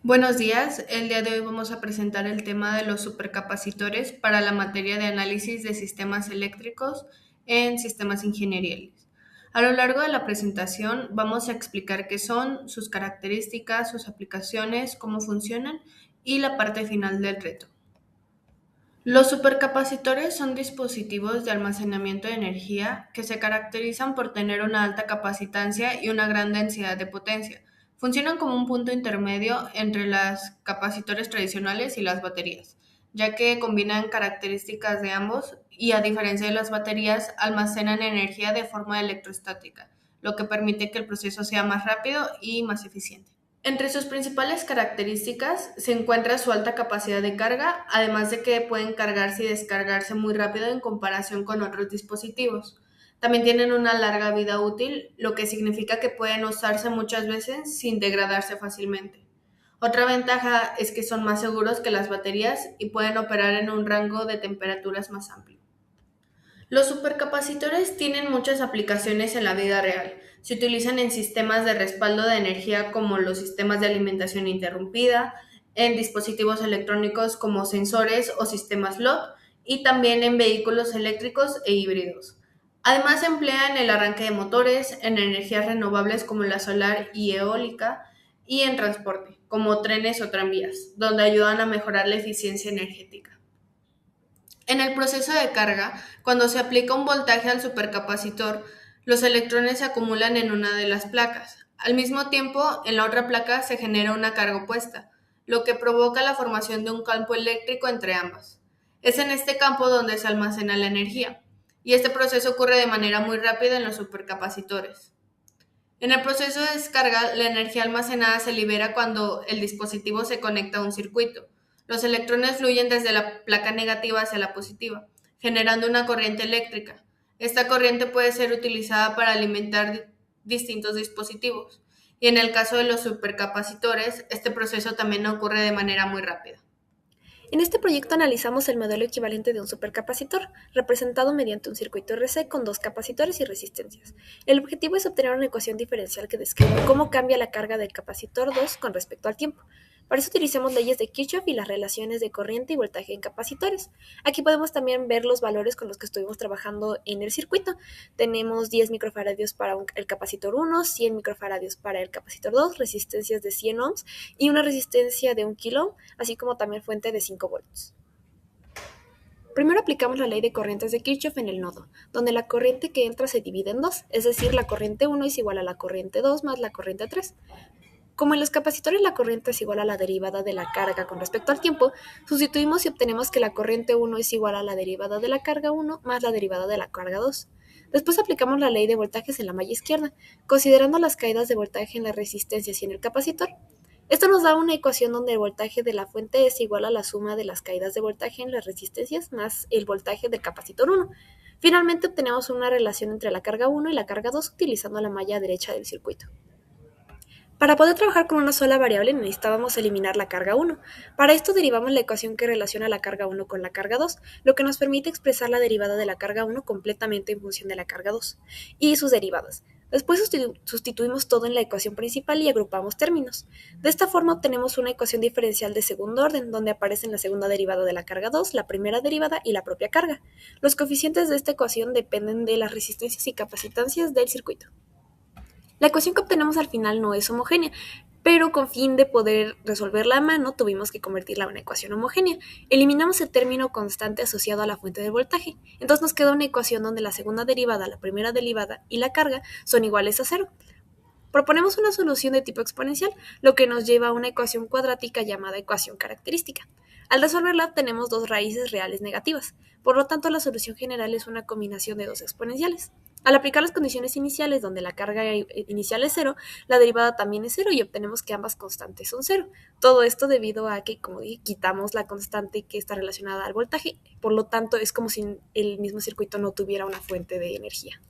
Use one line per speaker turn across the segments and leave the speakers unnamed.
Buenos días, el día de hoy vamos a presentar el tema de los supercapacitores para la materia de análisis de sistemas eléctricos en sistemas ingenieriles. A lo largo de la presentación vamos a explicar qué son, sus características, sus aplicaciones, cómo funcionan y la parte final del reto. Los supercapacitores son dispositivos de almacenamiento de energía que se caracterizan por tener una alta capacitancia y una gran densidad de potencia. Funcionan como un punto intermedio entre los capacitores tradicionales y las baterías, ya que combinan características de ambos y, a diferencia de las baterías, almacenan energía de forma electrostática, lo que permite que el proceso sea más rápido y más eficiente. Entre sus principales características se encuentra su alta capacidad de carga, además de que pueden cargarse y descargarse muy rápido en comparación con otros dispositivos. También tienen una larga vida útil, lo que significa que pueden usarse muchas veces sin degradarse fácilmente. Otra ventaja es que son más seguros que las baterías y pueden operar en un rango de temperaturas más amplio. Los supercapacitores tienen muchas aplicaciones en la vida real. Se utilizan en sistemas de respaldo de energía como los sistemas de alimentación interrumpida, en dispositivos electrónicos como sensores o sistemas LOT y también en vehículos eléctricos e híbridos. Además se emplea en el arranque de motores, en energías renovables como la solar y eólica y en transporte, como trenes o tranvías, donde ayudan a mejorar la eficiencia energética. En el proceso de carga, cuando se aplica un voltaje al supercapacitor, los electrones se acumulan en una de las placas. Al mismo tiempo, en la otra placa se genera una carga opuesta, lo que provoca la formación de un campo eléctrico entre ambas. Es en este campo donde se almacena la energía, y este proceso ocurre de manera muy rápida en los supercapacitores. En el proceso de descarga, la energía almacenada se libera cuando el dispositivo se conecta a un circuito. Los electrones fluyen desde la placa negativa hacia la positiva, generando una corriente eléctrica. Esta corriente puede ser utilizada para alimentar distintos dispositivos. Y en el caso de los supercapacitores, este proceso también ocurre de manera muy rápida.
En este proyecto analizamos el modelo equivalente de un supercapacitor, representado mediante un circuito RC con dos capacitores y resistencias. El objetivo es obtener una ecuación diferencial que describe cómo cambia la carga del capacitor 2 con respecto al tiempo. Para eso utilizamos leyes de Kirchhoff y las relaciones de corriente y voltaje en capacitores. Aquí podemos también ver los valores con los que estuvimos trabajando en el circuito. Tenemos 10 microfaradios para el capacitor 1, 100 microfaradios para el capacitor 2, resistencias de 100 ohms y una resistencia de 1 kilo, así como también fuente de 5 volts. Primero aplicamos la ley de corrientes de Kirchhoff en el nodo, donde la corriente que entra se divide en dos, es decir, la corriente 1 es igual a la corriente 2 más la corriente 3. Como en los capacitores la corriente es igual a la derivada de la carga con respecto al tiempo, sustituimos y obtenemos que la corriente 1 es igual a la derivada de la carga 1 más la derivada de la carga 2. Después aplicamos la ley de voltajes en la malla izquierda, considerando las caídas de voltaje en las resistencias y en el capacitor. Esto nos da una ecuación donde el voltaje de la fuente es igual a la suma de las caídas de voltaje en las resistencias más el voltaje del capacitor 1. Finalmente obtenemos una relación entre la carga 1 y la carga 2 utilizando la malla derecha del circuito. Para poder trabajar con una sola variable necesitábamos eliminar la carga 1. Para esto derivamos la ecuación que relaciona la carga 1 con la carga 2, lo que nos permite expresar la derivada de la carga 1 completamente en función de la carga 2 y sus derivadas. Después sustituimos todo en la ecuación principal y agrupamos términos. De esta forma obtenemos una ecuación diferencial de segundo orden, donde aparecen la segunda derivada de la carga 2, la primera derivada y la propia carga. Los coeficientes de esta ecuación dependen de las resistencias y capacitancias del circuito. La ecuación que obtenemos al final no es homogénea, pero con fin de poder resolverla a mano tuvimos que convertirla a una ecuación homogénea. Eliminamos el término constante asociado a la fuente de voltaje. Entonces nos queda una ecuación donde la segunda derivada, la primera derivada y la carga son iguales a cero. Proponemos una solución de tipo exponencial, lo que nos lleva a una ecuación cuadrática llamada ecuación característica. Al resolverla obtenemos dos raíces reales negativas, por lo tanto la solución general es una combinación de dos exponenciales. Al aplicar las condiciones iniciales donde la carga inicial es cero, la derivada también es cero y obtenemos que ambas constantes son cero. Todo esto debido a que, como dije, quitamos la constante que está relacionada al voltaje, por lo tanto es como si el mismo circuito no tuviera una fuente de energía.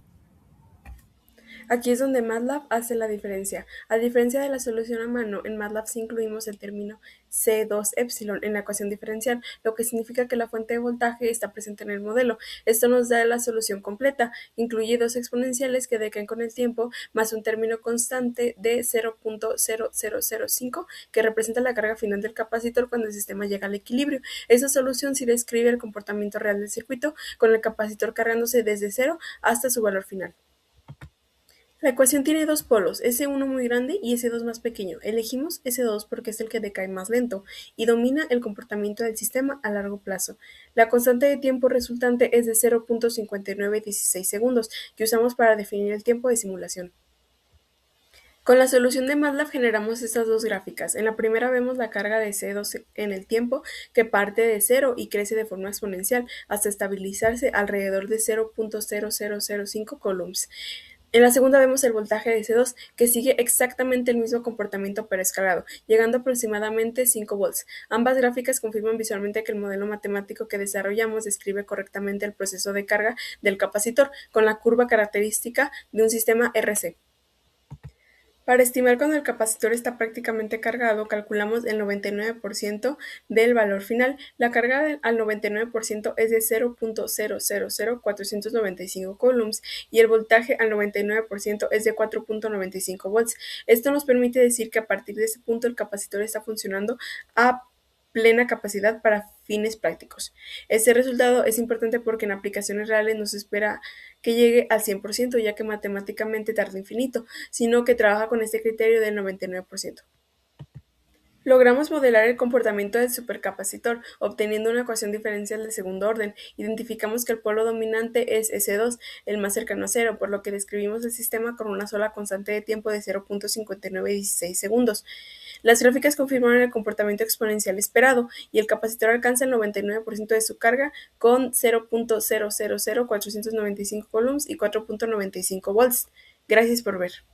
Aquí es donde MATLAB hace la diferencia. A diferencia de la solución a mano, en MATLAB sí incluimos el término C2 epsilon en la ecuación diferencial, lo que significa que la fuente de voltaje está presente en el modelo. Esto nos da la solución completa. Incluye dos exponenciales que decaen con el tiempo, más un término constante de 0.0005 que representa la carga final del capacitor cuando el sistema llega al equilibrio. Esta solución sí describe el comportamiento real del circuito, con el capacitor cargándose desde cero hasta su valor final. La ecuación tiene dos polos, S1 muy grande y S2 más pequeño. Elegimos S2 porque es el que decae más lento y domina el comportamiento del sistema a largo plazo. La constante de tiempo resultante es de 0.5916 segundos, que usamos para definir el tiempo de simulación. Con la solución de MATLAB generamos estas dos gráficas. En la primera vemos la carga de C2 en el tiempo, que parte de cero y crece de forma exponencial hasta estabilizarse alrededor de 0.0005 coulombs. En la segunda vemos el voltaje de C2, que sigue exactamente el mismo comportamiento pero escalado, llegando a aproximadamente 5 volts. Ambas gráficas confirman visualmente que el modelo matemático que desarrollamos describe correctamente el proceso de carga del capacitor, con la curva característica de un sistema RC. Para estimar cuando el capacitor está prácticamente cargado, calculamos el 99% del valor final. La carga al 99% es de 0.000495 coulombs y el voltaje al 99% es de 4.95 volts. Esto nos permite decir que a partir de ese punto el capacitor está funcionando a plena capacidad para fines prácticos. Este resultado es importante porque en aplicaciones reales no se espera que llegue al 100%, ya que matemáticamente tarda infinito, sino que trabaja con este criterio del 99%. Logramos modelar el comportamiento del supercapacitor, obteniendo una ecuación diferencial de segundo orden. Identificamos que el polo dominante es S2, el más cercano a cero, por lo que describimos el sistema con una sola constante de tiempo de 0.5916 segundos. Las gráficas confirmaron el comportamiento exponencial esperado, y el capacitor alcanza el 99% de su carga con 0.000495 coulombs y 4.95 volts. Gracias por ver.